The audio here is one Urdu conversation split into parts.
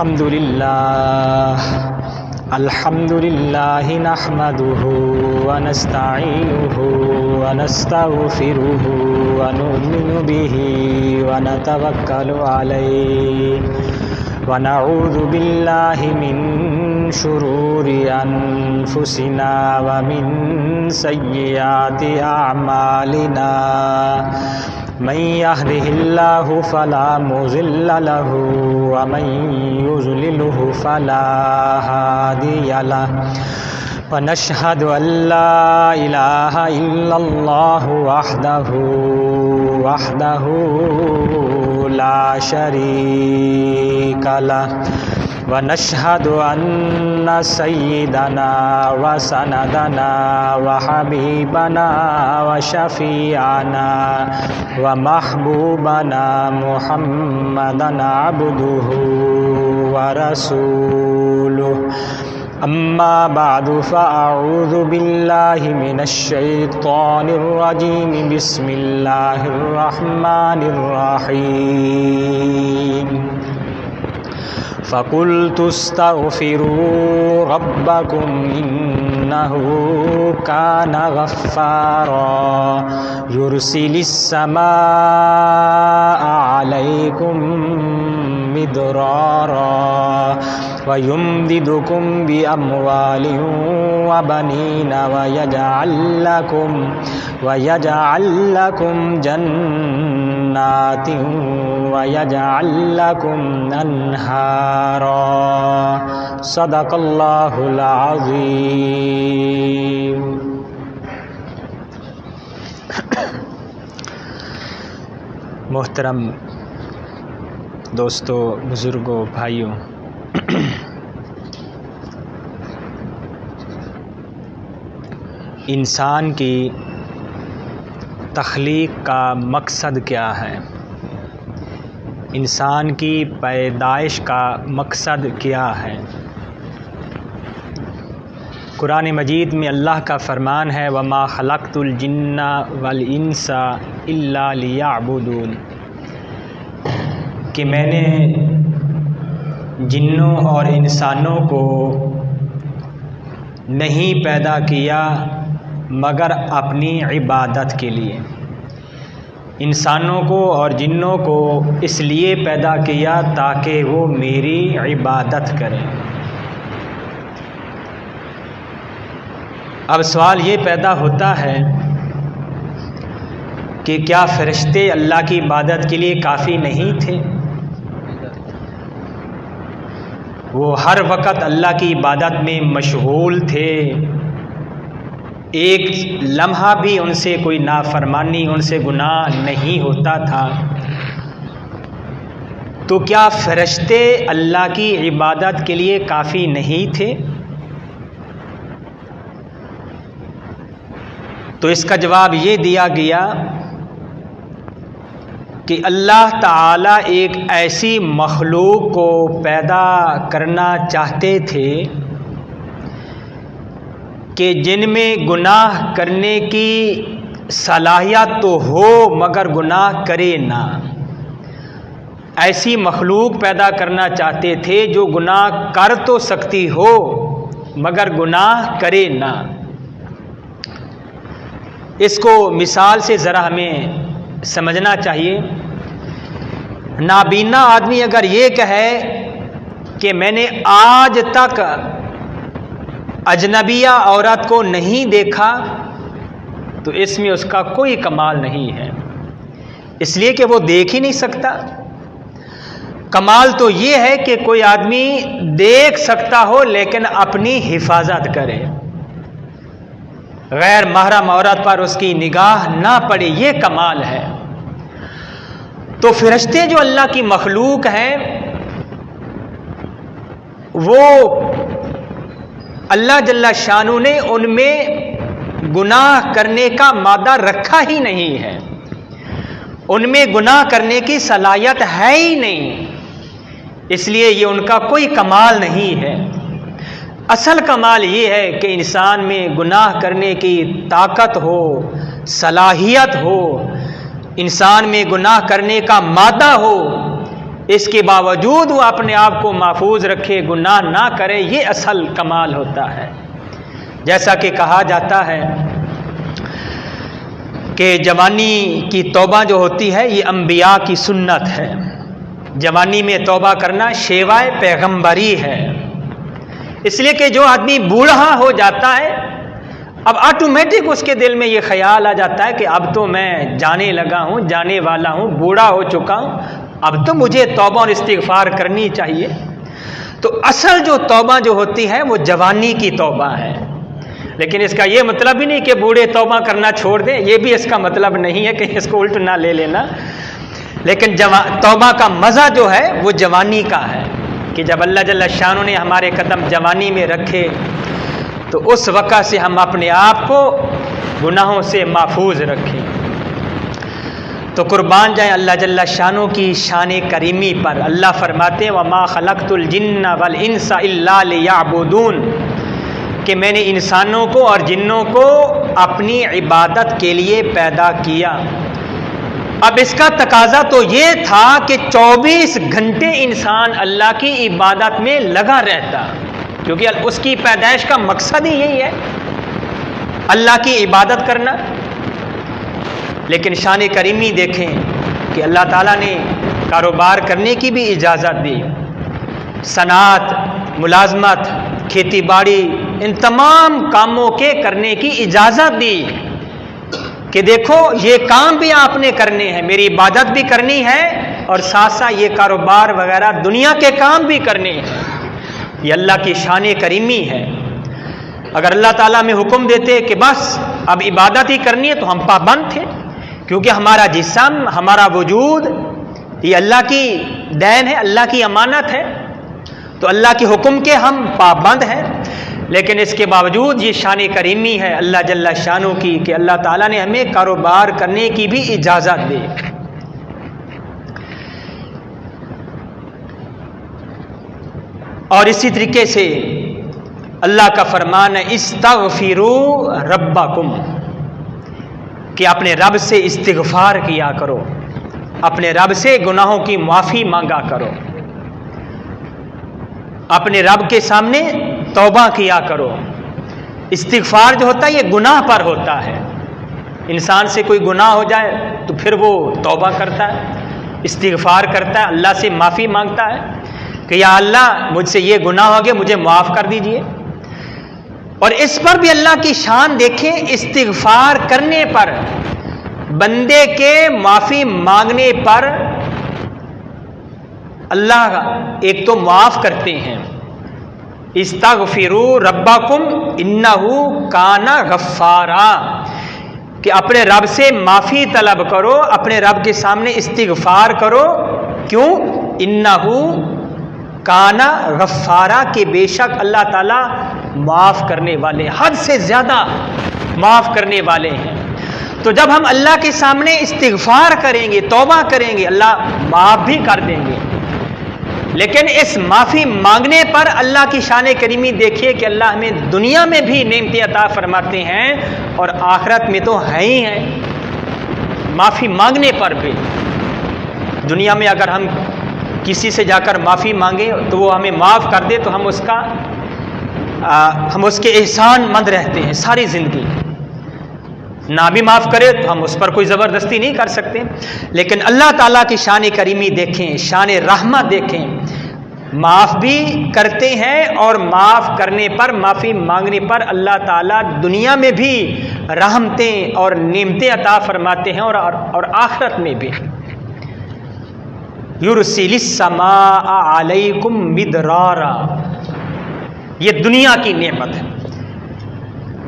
الحمد للہ نحمده ونستعینه ونستغفره ونؤمن به ونتوکل علیہ ونعوذ باللہ من شرور انفسنا ومن سیئات اعمالنا من يهده الله فلا مضل له ومن يضلله فلا هادي له ونشهد أن لا إله إلا الله وحده لا شريك له ونشهد أن سيدنا وسندنا وحبيبنا وشفيعنا ومحبوبنا محمدا عبده ورسوله أما بعد فأعوذ بالله من الشيطان الرجيم بسم الله الرحمن الرحيم فقلت استغفروا ربكم إنه كان غفارا يرسل السماء عليكم مدرارا ويمددكم بأموال وبنين ويجعل لكم جنات ويجعل لكم أنهارا صدق الله العظيم. محترم دوستو، بزرگوں، بھائیوں، انسان کی تخلیق کا مقصد کیا ہے؟ انسان کی پیدائش کا مقصد کیا ہے؟ قرآن مجید میں اللہ کا فرمان ہے وَمَا خَلَقْتُ الْجِنَّ وَالْإِنسَ إِلَّا لِيَعْبُدُونِ، کہ میں نے جنوں اور انسانوں کو نہیں پیدا کیا مگر اپنی عبادت کے لیے. انسانوں کو اور جنوں کو اس لیے پیدا کیا تاکہ وہ میری عبادت کریں. اب سوال یہ پیدا ہوتا ہے کہ کیا فرشتے اللہ کی عبادت کے لیے کافی نہیں تھے؟ وہ ہر وقت اللہ کی عبادت میں مشغول تھے، ایک لمحہ بھی ان سے کوئی نافرمانی، ان سے گناہ نہیں ہوتا تھا. تو کیا فرشتے اللہ کی عبادت کے لیے کافی نہیں تھے؟ تو اس کا جواب یہ دیا گیا کہ اللہ تعالیٰ ایک ایسی مخلوق کو پیدا کرنا چاہتے تھے کہ جن میں گناہ کرنے کی صلاحیت تو ہو مگر گناہ کرے نہ. ایسی مخلوق پیدا کرنا چاہتے تھے جو گناہ کر تو سکتی ہو مگر گناہ کرے نہ. اس کو مثال سے ذرا ہمیں سمجھنا چاہیے. نابینا آدمی اگر یہ کہے کہ میں نے آج تک اجنبیہ عورت کو نہیں دیکھا تو اس میں اس کا کوئی کمال نہیں ہے، اس لیے کہ وہ دیکھ ہی نہیں سکتا. کمال تو یہ ہے کہ کوئی آدمی دیکھ سکتا ہو لیکن اپنی حفاظت کرے، غیر محرم عورت پر اس کی نگاہ نہ پڑے، یہ کمال ہے. تو فرشتے جو اللہ کی مخلوق ہیں وہ اللہ جل شانہ نے ان میں گناہ کرنے کا مادہ رکھا ہی نہیں ہے، ان میں گناہ کرنے کی صلاحیت ہے ہی نہیں، اس لیے یہ ان کا کوئی کمال نہیں ہے. اصل کمال یہ ہے کہ انسان میں گناہ کرنے کی طاقت ہو، صلاحیت ہو، انسان میں گناہ کرنے کا مادہ ہو، اس کے باوجود وہ اپنے آپ کو محفوظ رکھے، گناہ نہ کرے، یہ اصل کمال ہوتا ہے۔ جیسا کہ کہا جاتا ہے کہ جوانی کی توبہ جو ہوتی ہے یہ انبیاء کی سنت ہے۔ جوانی میں توبہ کرنا شیوائے پیغمبری ہے، اس لیے کہ جو آدمی بوڑھا ہو جاتا ہے اب آٹومیٹک اس کے دل میں یہ خیال آ جاتا ہے کہ اب تو میں جانے لگا ہوں، جانے والا ہوں، بوڑھا ہو چکا ہوں، اب تو مجھے توبہ اور استغفار کرنی چاہیے۔ تو اصل جو توبہ جو ہوتی ہے وہ جوانی کی توبہ ہے، لیکن اس کا یہ مطلب ہی نہیں کہ بوڑھے توبہ کرنا چھوڑ دیں، یہ بھی اس کا مطلب نہیں ہے کہ اس کو الٹ نہ لے لینا، لیکن توبہ کا مزہ جو ہے وہ جوانی کا ہے کہ جب اللہ جل شانہ نے ہمارے قدم جوانی میں رکھے تو اس وقت سے ہم اپنے آپ کو گناہوں سے محفوظ رکھیں۔ تو قربان جائیں اللہ جل شانہ کی شان کریمی پر۔ اللہ فرماتے ہیں وَمَا خَلَقْتُ الْجِنَّ وَالْإِنسَ إِلَّا لِيَعْبُدُونَ کہ میں نے انسانوں کو اور جنوں کو اپنی عبادت کے لیے پیدا کیا۔ اب اس کا تقاضا تو یہ تھا کہ 24 گھنٹے انسان اللہ کی عبادت میں لگا رہتا، کیونکہ اس کی پیدائش کا مقصد ہی یہی ہے، اللہ کی عبادت کرنا۔ لیکن شان کریمی دیکھیں کہ اللہ تعالیٰ نے کاروبار کرنے کی بھی اجازت دی، صنعت، ملازمت، کھیتی باڑی، ان تمام کاموں کے کرنے کی اجازت دی کہ دیکھو یہ کام بھی آپ نے کرنے ہیں، میری عبادت بھی کرنی ہے اور ساتھ ساتھ یہ کاروبار وغیرہ دنیا کے کام بھی کرنے ہیں۔ یہ اللہ کی شان کریمی ہے۔ اگر اللہ تعالیٰ میں حکم دیتے کہ بس اب عبادت ہی کرنی ہے تو ہم پابند تھے، کیونکہ ہمارا جسم، ہمارا وجود یہ اللہ کی دین ہے، اللہ کی امانت ہے، تو اللہ کے حکم کے ہم پابند ہیں۔ لیکن اس کے باوجود یہ شان کریمی ہے اللہ جل شانہ کی کہ اللہ تعالیٰ نے ہمیں کاروبار کرنے کی بھی اجازت دی۔ اور اسی طریقے سے اللہ کا فرمان ہے استغفروا ربکم کہ اپنے رب سے استغفار کیا کرو، اپنے رب سے گناہوں کی معافی مانگا کرو، اپنے رب کے سامنے توبہ کیا کرو۔ استغفار جو ہوتا ہے یہ گناہ پر ہوتا ہے، انسان سے کوئی گناہ ہو جائے تو پھر وہ توبہ کرتا ہے، استغفار کرتا ہے، اللہ سے معافی مانگتا ہے کہ یا اللہ مجھ سے یہ گناہ ہو گیا، مجھے معاف کر دیجئے۔ اور اس پر بھی اللہ کی شان دیکھیں، استغفار کرنے پر، بندے کے معافی مانگنے پر اللہ ایک تو معاف کرتے ہیں، استغفروا ربکم انہ کان غفارا کہ اپنے رب سے معافی طلب کرو، اپنے رب کے سامنے استغفار کرو۔ کیوں؟ انہ کان غفارا کہ بے شک اللہ تعالیٰ معاف کرنے والے، حد سے زیادہ معاف کرنے والے ہیں۔ تو جب ہم اللہ کے سامنے استغفار کریں گے، توبہ کریں گے، اللہ معاف بھی کر دیں گے۔ لیکن اس معافی مانگنے پر اللہ کی شان کریمی دیکھیے کہ اللہ ہمیں دنیا میں بھی نعمتیں عطا فرماتے ہیں اور آخرت میں تو ہے ہی ہیں۔ معافی مانگنے پر بھی دنیا میں اگر ہم کسی سے جا کر معافی مانگیں تو وہ ہمیں معاف کر دے تو ہم اس کے احسان مند رہتے ہیں ساری زندگی، نہ بھی معاف کرے تو ہم اس پر کوئی زبردستی نہیں کر سکتے۔ لیکن اللہ تعالیٰ کی شان کریمی دیکھیں، شان رحمت دیکھیں، معاف بھی کرتے ہیں اور معاف کرنے پر، معافی مانگنے پر اللہ تعالیٰ دنیا میں بھی رحمتیں اور نعمتیں عطا فرماتے ہیں اور آخرت میں بھی۔ یرسل السماء علیکم مدرارا، یہ دنیا کی نعمت ہے۔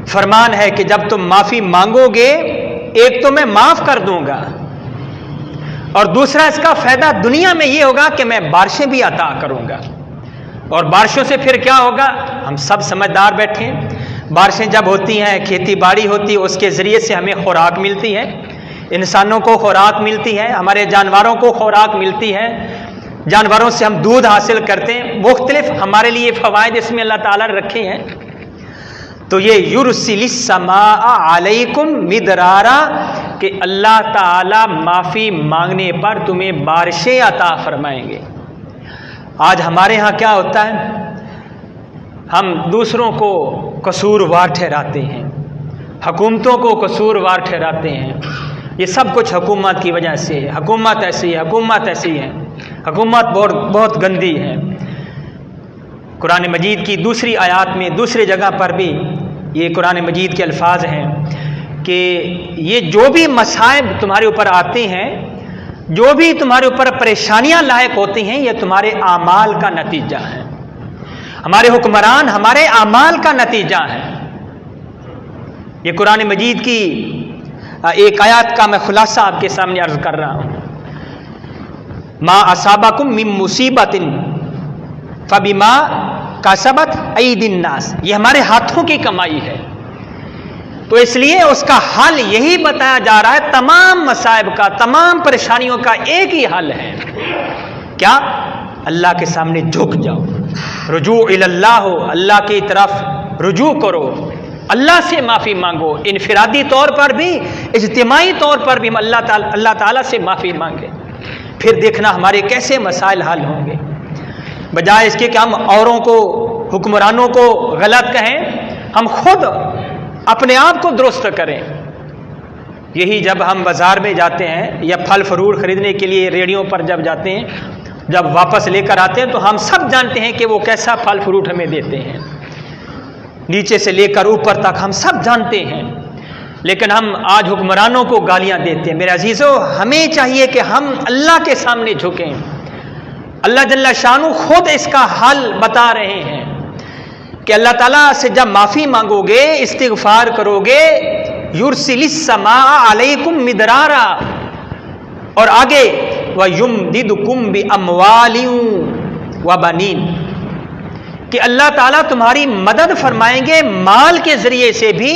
فرمان ہے کہ جب تم معافی مانگو گے، ایک تو میں معاف کر دوں گا اور دوسرا اس کا فائدہ دنیا میں یہ ہوگا کہ میں بارشیں بھی عطا کروں گا۔ اور بارشوں سے پھر کیا ہوگا؟ ہم سب سمجھدار بیٹھے ہیں، بارشیں جب ہوتی ہیں، کھیتی باڑی ہوتی ہے، اس کے ذریعے سے ہمیں خوراک ملتی ہے، انسانوں کو خوراک ملتی ہے، ہمارے جانوروں کو خوراک ملتی ہے، جانوروں سے ہم دودھ حاصل کرتے ہیں، مختلف ہمارے لیے فوائد اس میں اللہ تعالیٰ نے رکھے ہیں۔ تو یہ یرسل السماء علیکم مدرارا کہ اللہ تعالی معافی مانگنے پر تمہیں بارشیں عطا فرمائیں گے۔ آج ہمارے ہاں کیا ہوتا ہے، ہم دوسروں کو قصوروار ٹھہراتے ہیں، حکومتوں کو قصوروار ٹھہراتے ہیں، یہ سب کچھ حکومت کی وجہ سے ہے، حکومت ایسی ہے، حکومت ایسی ہے، حکومت بہت گندی ہے۔ قرآن مجید کی دوسری آیات میں دوسری جگہ پر بھی یہ قرآن مجید کے الفاظ ہیں کہ یہ جو بھی مصائب تمہارے اوپر آتے ہیں، جو بھی تمہارے اوپر پریشانیاں لاحق ہوتی ہیں، یہ تمہارے اعمال کا نتیجہ ہے۔ ہمارے حکمران ہمارے اعمال کا نتیجہ ہے۔ یہ قرآن مجید کی ایک آیات کا میں خلاصہ آپ کے سامنے عرض کر رہا ہوں۔ ما اصابکم من مصیبت فبما کسبت ایدی الناس، یہ ہمارے ہاتھوں کی کمائی ہے، تو اس لیے اس کا حل یہی بتایا جا رہا ہے، تمام مصائب کا، تمام پریشانیوں کا ایک ہی حل ہے، کیا؟ اللہ کے سامنے جھک جاؤ، رجوع الی اللہ ہو، اللہ کی طرف رجوع کرو، اللہ سے معافی مانگو، انفرادی طور پر بھی، اجتماعی طور پر بھی ہم اللہ تعالیٰ سے معافی مانگیں، پھر دیکھنا ہمارے کیسے مسائل حل ہوں گے۔ بجائے اس کے کہ ہم اوروں کو، حکمرانوں کو غلط کہیں، ہم خود اپنے آپ کو درست کریں۔ یہی جب ہم بازار میں جاتے ہیں یا پھل فروٹ خریدنے کے لیے ریڑھیوں پر جب جاتے ہیں، جب واپس لے کر آتے ہیں تو ہم سب جانتے ہیں کہ وہ کیسا پھل فروٹ ہمیں دیتے ہیں، نیچے سے لے کر اوپر تک ہم سب جانتے ہیں، لیکن ہم آج حکمرانوں کو گالیاں دیتے ہیں۔ میرے عزیزو، ہمیں چاہیے کہ ہم اللہ کے سامنے جھکیں۔ اللہ جل شانہ خود اس کا حل بتا رہے ہیں کہ اللہ تعالیٰ سے جب معافی مانگو گے، استغفار کرو گے، یرسل السماء علیکم مدرارا، اور آگے وَيُمْدِدُكُمْ بِأَمْوَالٍ وَبَنِينَ، کہ اللہ تعالیٰ تمہاری مدد فرمائیں گے مال کے ذریعے سے بھی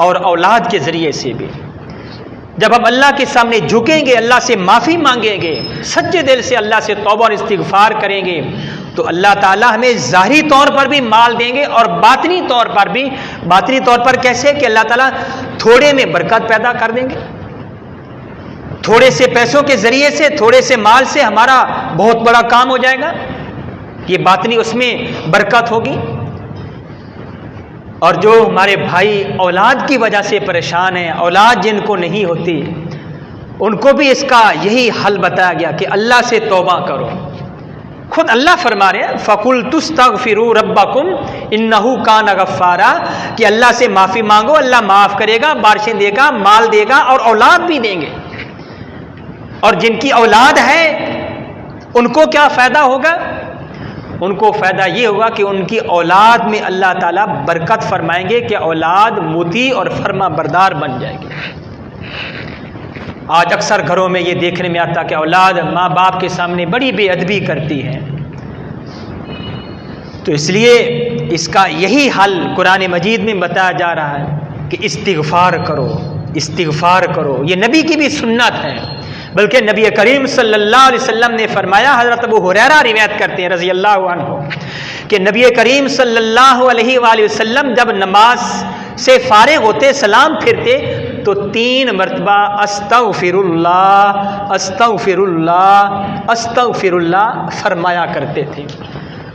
اور اولاد کے ذریعے سے بھی۔ جب ہم اللہ کے سامنے جھکیں گے، اللہ سے معافی مانگیں گے، سچے دل سے اللہ سے توبہ اور استغفار کریں گے، تو اللہ تعالیٰ ہمیں ظاہری طور پر بھی مال دیں گے اور باطنی طور پر بھی۔ باطنی طور پر کیسے؟ کہ اللہ تعالیٰ تھوڑے میں برکت پیدا کر دیں گے، تھوڑے سے پیسوں کے ذریعے سے، تھوڑے سے مال سے ہمارا بہت بڑا کام ہو جائے گا، یہ باطنی اس میں برکت ہوگی۔ اور جو ہمارے بھائی اولاد کی وجہ سے پریشان ہیں، اولاد جن کو نہیں ہوتی، ان کو بھی اس کا یہی حل بتایا گیا کہ اللہ سے توبہ کرو۔ خود اللہ فرما رہے ہیں فَقُلْتُ اسْتَغْفِرُوا رَبَّكُمْ إِنَّهُ كَانَ غَفَّارًا، کہ اللہ سے معافی مانگو، اللہ معاف کرے گا، بارشیں دے گا، مال دے گا اور اولاد بھی دیں گے۔ اور جن کی اولاد ہے ان کو کیا فائدہ ہوگا؟ ان کو فائدہ یہ ہوگا کہ ان کی اولاد میں اللہ تعالیٰ برکت فرمائیں گے کہ اولاد مطیع اور فرما بردار بن جائے گی۔ آج اکثر گھروں میں یہ دیکھنے میں آتا کہ اولاد ماں باپ کے سامنے بڑی بے ادبی کرتی ہے، تو اس لیے اس کا یہی حل قرآن مجید میں بتایا جا رہا ہے کہ استغفار کرو، استغفار کرو۔ یہ نبی کی بھی سنت ہے، بلکہ نبی کریم صلی اللہ علیہ وسلم نے فرمایا، حضرت ابو ہریرہ روایت کرتے ہیں رضی اللہ عنہ، کہ نبی کریم صلی اللہ علیہ وآلہ وسلم جب نماز سے فارغ ہوتے، سلام پھرتے، تو 3 مرتبہ استغفر اللہ استغفر اللہ استغفر اللہ فرمایا کرتے تھے۔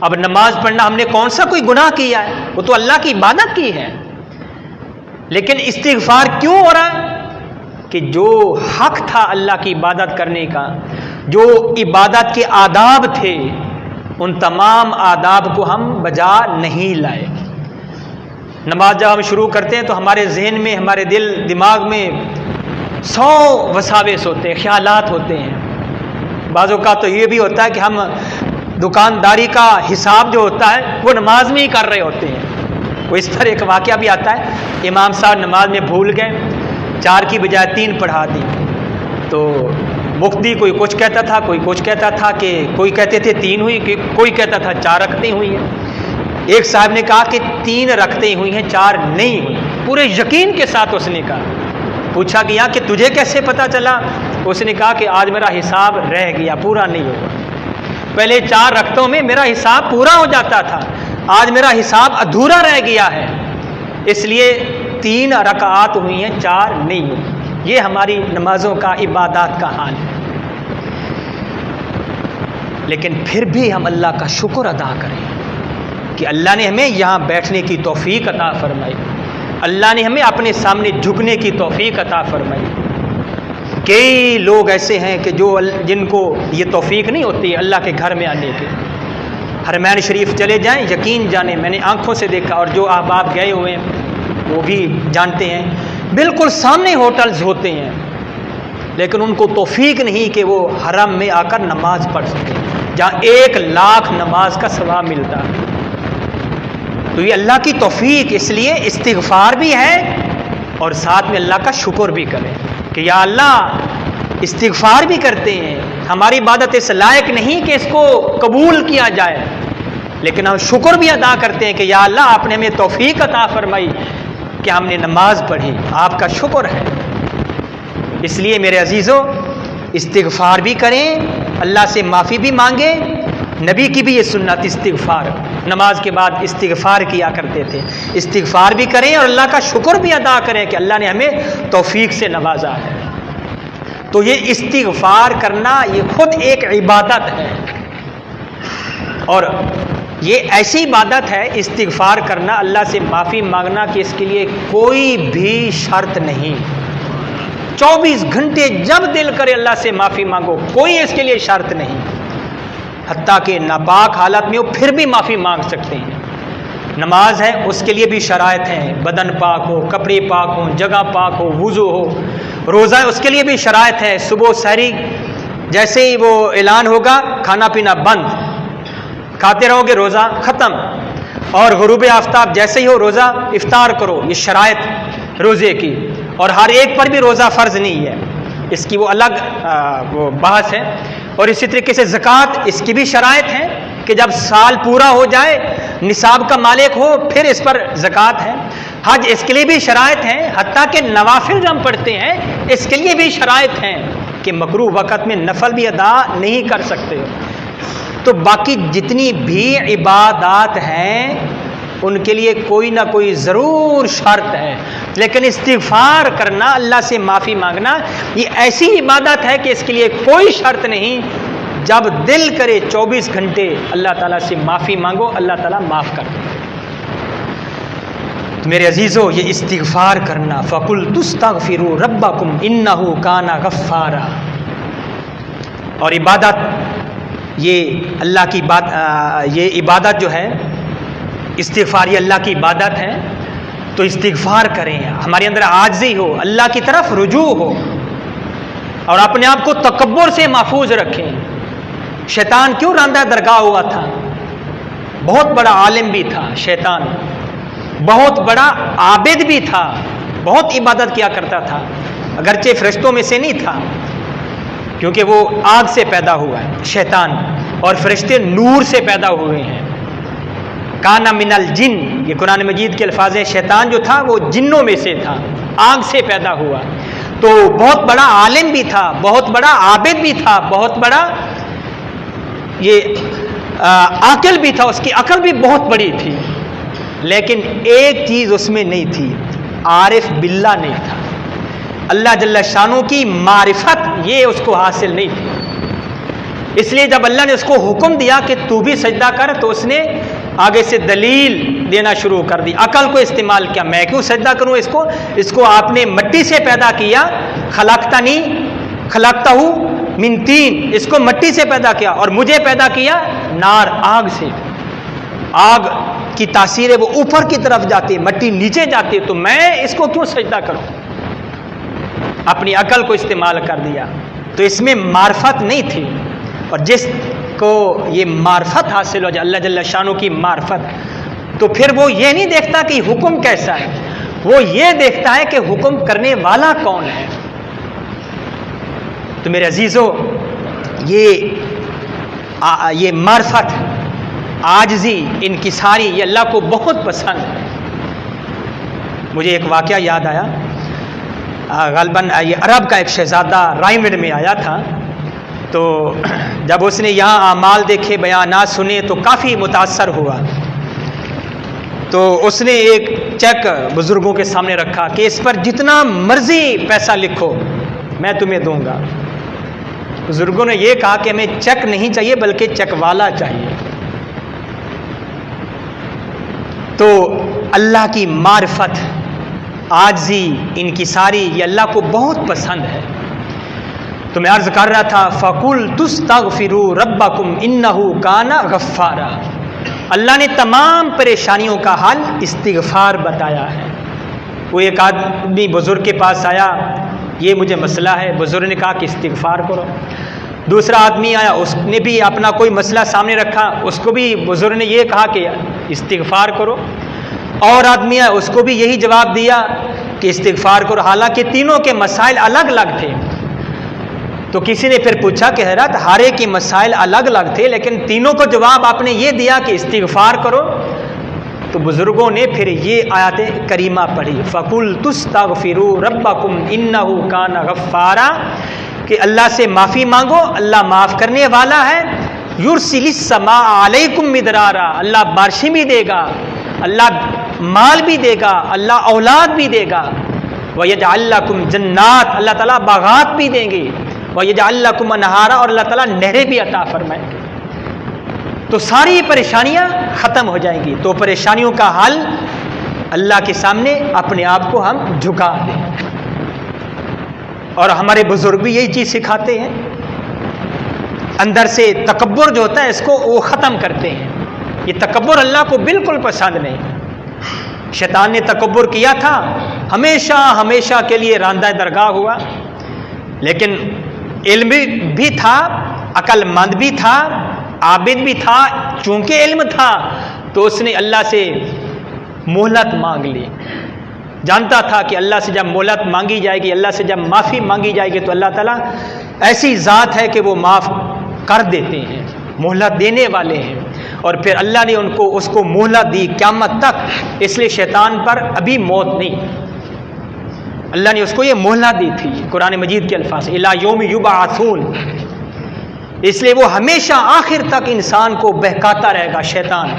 اب نماز پڑھنا ہم نے کون سا کوئی گناہ کیا ہے؟ وہ تو اللہ کی عبادت کی ہے، لیکن استغفار کیوں ہو رہا ہے؟ کہ جو حق تھا اللہ کی عبادت کرنے کا، جو عبادت کے آداب تھے، ان تمام آداب کو ہم بجا نہیں لائے۔ نماز جب ہم شروع کرتے ہیں تو ہمارے ذہن میں، ہمارے دل دماغ میں 100 وساوس ہوتے ہیں، خیالات ہوتے ہیں۔ بعض اوقات تو یہ بھی ہوتا ہے کہ ہم دکانداری کا حساب جو ہوتا ہے وہ نماز میں ہی کر رہے ہوتے ہیں۔ وہ اس طرح ایک واقعہ بھی آتا ہے، امام صاحب نماز میں بھول گئے، 4 کی بجائے 3 پڑھا دی، تو مفتی کوئی کچھ کہتا تھا، کوئی کچھ کہتا تھا، کہ کوئی کہتے تھے 3 ہوئی، کہ کوئی کہتا تھا 4 رکعتیں ہوئی ہیں۔ ایک صاحب نے کہا کہ 3 رکعتیں ہوئی ہیں، 4 نہیں ہوئی، پورے یقین کے ساتھ اس نے کہا۔ پوچھا گیا کہ تجھے کیسے پتا چلا؟ اس نے کہا کہ آج میرا حساب رہ گیا، پورا نہیں ہوا۔ پہلے 4 رکعتوں میں میرا حساب پورا ہو جاتا تھا، آج میرا حساب ادھورا رہ گیا ہے، اس لیے 3 رکعات ہوئی ہیں، 4 نہیں ہوئی۔ یہ ہماری نمازوں کا، عبادات کا حال ہے۔ لیکن پھر بھی ہم اللہ کا شکر ادا کریں کہ اللہ نے ہمیں یہاں بیٹھنے کی توفیق عطا فرمائی، اللہ نے ہمیں اپنے سامنے جھکنے کی توفیق عطا فرمائی۔ کئی لوگ ایسے ہیں کہ جن کو یہ توفیق نہیں ہوتی ہے اللہ کے گھر میں آنے کی۔ حرمین شریف چلے جائیں، یقین جانیں میں نے آنکھوں سے دیکھا، اور جو احباب گئے ہوئے ہیں وہ بھی جانتے ہیں، بالکل سامنے ہوٹلز ہوتے ہیں، لیکن ان کو توفیق نہیں کہ وہ حرم میں آ کر نماز پڑھ سکیں، جہاں 1,00,000 نماز کا ثواب ملتا ہے۔ تو یہ اللہ کی توفیق، اس لیے استغفار بھی ہے اور ساتھ میں اللہ کا شکر بھی کریں کہ یا اللہ، استغفار بھی کرتے ہیں، ہماری عبادت اس لائق نہیں کہ اس کو قبول کیا جائے، لیکن ہم شکر بھی ادا کرتے ہیں کہ یا اللہ آپ نے ہمیں توفیق عطا فرمائی کہ ہم نے نماز پڑھی، آپ کا شکر ہے۔ اس لیے میرے عزیزوں، استغفار بھی کریں، اللہ سے معافی بھی مانگیں۔ نبی کی بھی یہ سنت استغفار، نماز کے بعد استغفار کیا کرتے تھے، استغفار بھی کریں اور اللہ کا شکر بھی ادا کریں کہ اللہ نے ہمیں توفیق سے نوازا ہے۔ تو یہ استغفار کرنا یہ خود ایک عبادت ہے، اور یہ ایسی عبادت ہے استغفار کرنا، اللہ سے معافی مانگنا، کہ اس کے لیے کوئی بھی شرط نہیں۔ 24 گھنٹے جب دل کرے اللہ سے معافی مانگو، کوئی اس کے لیے شرط نہیں، حتیٰ کہ ناپاک حالت میں ہو پھر بھی معافی مانگ سکتے ہیں۔ نماز ہے اس کے لیے بھی شرائط ہیں، بدن پاک ہو، کپڑے پاک ہوں، جگہ پاک ہو، وضو ہو۔ روزہ ہے اس کے لیے بھی شرائط ہے، صبح سحری جیسے ہی وہ اعلان ہوگا کھانا پینا بند، کھاتے رہو گے روزہ ختم، اور غروب آفتاب جیسے ہی ہو روزہ افطار کرو، یہ شرائط روزے کی۔ اور ہر ایک پر بھی روزہ فرض نہیں ہے، اس کی وہ الگ وہ بحث ہے۔ اور اسی طریقے سے زکوٰۃ، اس کی بھی شرائط ہیں کہ جب سال پورا ہو جائے، نصاب کا مالک ہو، پھر اس پر زکوٰۃ ہے۔ حج اس کے لیے بھی شرائط ہیں، حتیٰ کہ نوافل جو ہم پڑھتے ہیں اس کے لیے بھی شرائط ہیں کہ مکروہ وقت میں نفل بھی ادا نہیں کر سکتے۔ تو باقی جتنی بھی عبادات ہیں ان کے لیے کوئی نہ کوئی ضرور شرط ہے، لیکن استغفار کرنا، اللہ سے معافی مانگنا، یہ ایسی عبادت ہے کہ اس کے لیے کوئی شرط نہیں، جب دل کرے 24 گھنٹے اللہ تعالیٰ سے معافی مانگو، اللہ تعالیٰ معاف کر دے۔ تو میرے عزیزو، یہ استغفار کرنا، فَقُلْتُ اسْتَغْفِرُوا رَبَّكُمْ إِنَّهُ كَانَ غَفَّارًا، اور عبادت، یہ اللہ کی بات، یہ عبادت جو ہے استغفار، یہ اللہ کی عبادت ہے، تو استغفار کریں، ہمارے اندر عاجزی ہو، اللہ کی طرف رجوع ہو، اور اپنے آپ کو تکبر سے محفوظ رکھیں۔ شیطان کیوں راندہ درگاہ ہوا تھا؟ بہت بڑا عالم بھی تھا شیطان، بہت بڑا عابد بھی تھا، بہت عبادت کیا کرتا تھا، اگرچہ فرشتوں میں سے نہیں تھا، کیونکہ وہ آگ سے پیدا ہوا ہے شیطان، اور فرشتے نور سے پیدا ہوئے ہیں۔ کانا من الجن، یہ قرآن مجید کے الفاظ ہیں، شیطان جو تھا وہ جنوں میں سے تھا، آگ سے پیدا ہوا۔ تو بہت بڑا عالم بھی تھا، بہت بڑا عابد بھی تھا، بہت بڑا یہ عاقل بھی تھا، اس کی عقل بھی بہت بڑی تھی، لیکن ایک چیز اس میں نہیں تھی، عارف باللہ نہیں تھا، اللہ جل شانہ کی معرفت یہ اس کو حاصل نہیں تھی۔ اس لیے جب اللہ نے اس کو حکم دیا کہ تو بھی سجدہ کر، تو اس نے آگے سے دلیل دینا شروع کر دی، عقل کو استعمال کیا، میں کیوں سجدہ کروں اس کو آپ نے مٹی سے پیدا کیا، خلقتنی خلقتہ من طین، اس کو مٹی سے پیدا کیا، اور مجھے پیدا کیا نار، آگ سے۔ آگ کی تاثیر ہے وہ اوپر کی طرف جاتی ہے، مٹی نیچے جاتی ہے، تو میں اس کو کیوں سجدہ کروں؟ اپنی عقل کو استعمال کر دیا، تو اس میں معرفت نہیں تھی۔ اور جس کو یہ معرفت حاصل ہو جائے، اللہ جل شانہ کی معرفت، تو پھر وہ یہ نہیں دیکھتا کہ حکم کیسا ہے، وہ یہ دیکھتا ہے کہ حکم کرنے والا کون ہے۔ تو میرے عزیزو، یہ معرفت، عاجزی، انکساری، یہ اللہ کو بہت پسند ہے۔ مجھے ایک واقعہ یاد آیا، غالباً یہ عرب کا ایک شہزادہ رائمنڈ میں آیا تھا، تو جب اس نے یہاں اعمال دیکھے، بیانات سنے، تو کافی متاثر ہوا۔ تو اس نے ایک چیک بزرگوں کے سامنے رکھا کہ اس پر جتنا مرضی پیسہ لکھو میں تمہیں دوں گا. بزرگوں نے یہ کہا کہ ہمیں چیک نہیں چاہیے بلکہ چیک والا چاہیے. تو اللہ کی معرفت، عاجزی، انکساری یہ اللہ کو بہت پسند ہے. تو میں عرض کر رہا تھا فَقُلْ تُسْتَغْفِرُوا رَبَّكُمْ إِنَّهُ كَانَ غَفَّارًا. اللہ نے تمام پریشانیوں کا حل استغفار بتایا ہے. وہ ایک آدمی بزرگ کے پاس آیا، یہ مجھے مسئلہ ہے. بزرگ نے کہا کہ استغفار کرو. دوسرا آدمی آیا، اس نے بھی اپنا کوئی مسئلہ سامنے رکھا، اس کو بھی بزرگ نے یہ کہا کہ استغفار کرو. اور آدمی آیا، اس کو بھی یہی جواب دیا کہ استغفار کرو. حالانکہ تینوں کے مسائل الگ الگ تھے. تو کسی نے پھر پوچھا کہ حضرت ہر ایک کے مسائل الگ الگ تھے لیکن تینوں کو جواب آپ نے یہ دیا کہ استغفار کرو. تو بزرگوں نے پھر یہ آیت کریمہ پڑھی فَقُلْتُ اسْتَغْفِرُوا رَبَّكُمْ إِنَّهُ كَانَ غَفَّارًا، کہ اللہ سے معافی مانگو، اللہ معاف کرنے والا ہے. يُرْسِلِ السَّمَاءَ عَلَيْكُمْ مِدْرَارًا، اللہ بارشیں بھی دے گا، اللہ مال بھی دے گا، اللہ اولاد بھی دے گا. وَيَجْعَلْ لَكُمْ جَنَّاتٍ، اللہ تعالیٰ باغات بھی دیں گے. وَيَجْعَلْ لَكُمْ أَنْهَارًا، اور اللہ تعالیٰ نہریں بھی عطا فرمائیں گے. تو ساری پریشانیاں ختم ہو جائیں گی. تو پریشانیوں کا حل اللہ کے سامنے اپنے آپ کو ہم جھکا دیں. اور ہمارے بزرگ بھی یہی چیز سکھاتے ہیں. اندر سے تکبر جو ہوتا ہے اس کو وہ ختم کرتے ہیں. یہ تکبر اللہ کو بالکل پسند نہیں. شیطان نے تکبر کیا تھا، ہمیشہ ہمیشہ کے لیے راندہ درگاہ ہوا. لیکن علم بھی تھا، عقل مند بھی تھا، عابد بھی تھا. چونکہ علم تھا تو اس نے اللہ سے مہلت مانگ لی. جانتا تھا کہ اللہ سے جب مہلت مانگی جائے گی، اللہ سے جب معافی مانگی جائے گی تو اللہ تعالیٰ ایسی ذات ہے کہ وہ معاف کر دیتے ہیں، مہلت دینے والے ہیں. اور پھر اللہ نے اس کو مہلت دی قیامت تک. اس لیے شیطان پر ابھی موت نہیں، اللہ نے اس کو یہ مہلت دی تھی. قرآن مجید کے الفاظ الی یوم یبعثون، اس لیے وہ ہمیشہ آخر تک انسان کو بہکاتا رہے گا شیطان.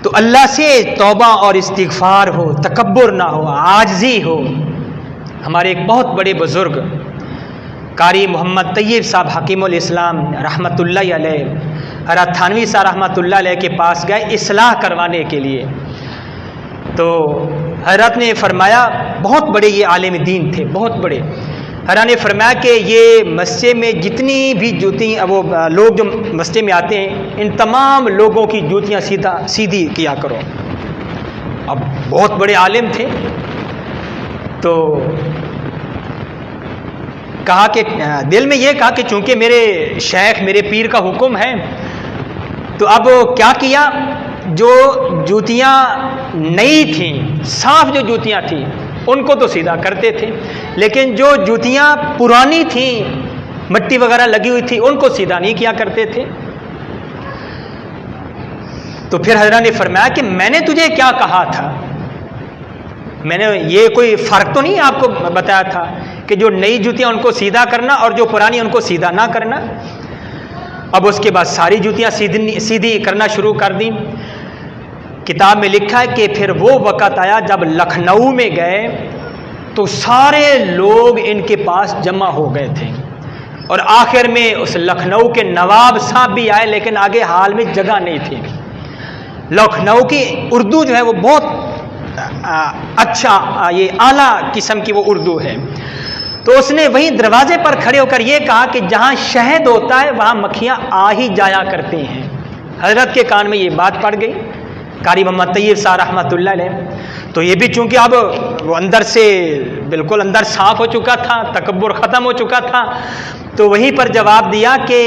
تو اللہ سے توبہ اور استغفار ہو، تکبر نہ ہو، عاجزی ہو. ہمارے ایک بہت بڑے بزرگ قاری محمد طیب صاحب حکیم الاسلام رحمۃ اللہ علیہ، حضرت تھانوی صاحب رحمۃ اللہ علیہ کے پاس گئے اصلاح کروانے کے لیے. تو حضرت نے فرمایا، بہت بڑے یہ عالم دین تھے، بہت بڑے. حضرت نے فرمایا کہ یہ مسجد میں جتنی بھی جوتیاں، وہ لوگ جو مسجد میں آتے ہیں ان تمام لوگوں کی جوتیاں سیدھی کیا کرو. اب بہت بڑے عالم تھے. تو کہا کہ دل میں یہ کہا کہ چونکہ میرے شیخ میرے پیر کا حکم ہے تو اب کیا کیا، جو جوتیاں نئی تھیں، صاف جو جوتیاں تھیں ان کو تو سیدھا کرتے تھے، لیکن جو جوتیاں پرانی تھیں، مٹی وغیرہ لگی ہوئی تھی، ان کو سیدھا نہیں کیا کرتے تھے. تو پھر حضرت نے فرمایا کہ میں نے تجھے کیا کہا تھا، میں نے یہ کوئی فرق تو نہیں آپ کو بتایا تھا کہ جو نئی جوتیاں ان کو سیدھا کرنا اور جو پرانی ان کو سیدھا نہ کرنا. اب اس کے بعد ساری جوتیاں سیدھی کرنا شروع کر دیں. کتاب میں لکھا ہے کہ پھر وہ وقت آیا جب لکھنؤ میں گئے تو سارے لوگ ان کے پاس جمع ہو گئے تھے. اور آخر میں اس لکھنؤ کے نواب صاحب بھی آئے لیکن آگے حال میں جگہ نہیں تھی. لکھنؤ کی اردو جو ہے وہ بہت اچھا، یہ اعلیٰ قسم کی وہ اردو ہے. تو اس نے وہیں دروازے پر کھڑے ہو کر یہ کہا کہ جہاں شہد ہوتا ہے وہاں مکھیاں آ ہی جایا کرتے ہیں. حضرت کے کان میں یہ بات پڑ گئی، قاری محمد طیب صاحب رحمۃ اللہ علیہ. تو یہ بھی چونکہ اب وہ اندر سے بالکل اندر صاف ہو چکا تھا، تکبر ختم ہو چکا تھا، تو وہیں پر جواب دیا کہ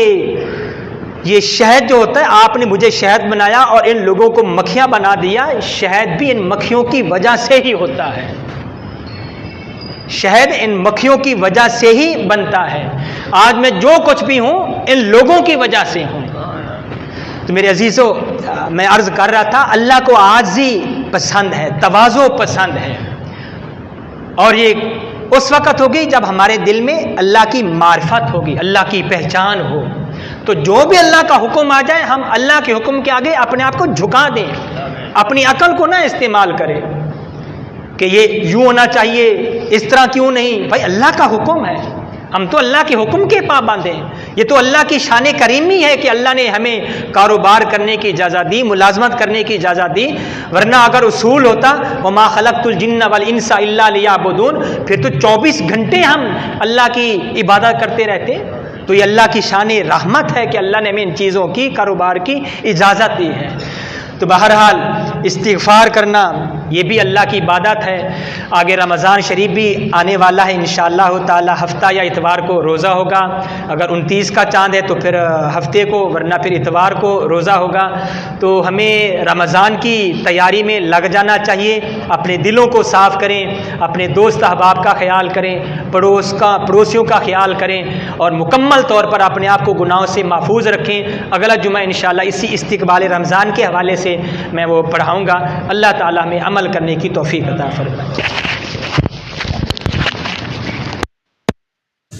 یہ شہد جو ہوتا ہے آپ نے مجھے شہد بنایا اور ان لوگوں کو مکھیاں بنا دیا. شہد بھی ان مکھیوں کی وجہ سے ہی ہوتا ہے، شہد ان مکھیوں کی وجہ سے ہی بنتا ہے. آج میں جو کچھ بھی ہوں ان لوگوں کی وجہ سے ہوں. تو میرے عزیزو، میں عرض کر رہا تھا اللہ کو عاجزی پسند ہے، تواضع پسند ہے. اور یہ اس وقت ہوگی جب ہمارے دل میں اللہ کی معرفت ہوگی، اللہ کی پہچان ہو. تو جو بھی اللہ کا حکم آ جائے ہم اللہ کے حکم کے آگے اپنے آپ کو جھکا دیں، اپنی عقل کو نہ استعمال کریں کہ یہ یوں ہونا چاہیے، اس طرح کیوں نہیں. بھائی اللہ کا حکم ہے، ہم تو اللہ کے حکم کے پابند ہیں. یہ تو اللہ کی شان کریمی ہے کہ اللہ نے ہمیں کاروبار کرنے کی اجازت دی، ملازمت کرنے کی اجازت دی، ورنہ اگر اصول ہوتا وما خلقت الجن والانس الا لیعبدون، پھر تو 24 گھنٹے ہم اللہ کی عبادت کرتے رہتے. تو یہ اللہ کی شان رحمت ہے کہ اللہ نے ہمیں ان چیزوں کی کاروبار کی اجازت دی ہے. تو بہرحال استغفار کرنا یہ بھی اللہ کی عبادت ہے. آگے رمضان شریف بھی آنے والا ہے انشاءاللہ تعالی. ہفتہ یا اتوار کو روزہ ہوگا، اگر 29 کا چاند ہے تو پھر ہفتے کو، ورنہ پھر اتوار کو روزہ ہوگا. تو ہمیں رمضان کی تیاری میں لگ جانا چاہیے. اپنے دلوں کو صاف کریں، اپنے دوست احباب کا خیال کریں، پڑوسیوں کا خیال کریں، اور مکمل طور پر اپنے آپ کو گناہوں سے محفوظ رکھیں. اگلا جمعہ انشاءاللہ اسی استقبال رمضان کے حوالے سے میں وہ پڑھاؤں گا. اللہ تعالیٰ ہمیں عمل کرنے کی توفیق عطا فرمائے.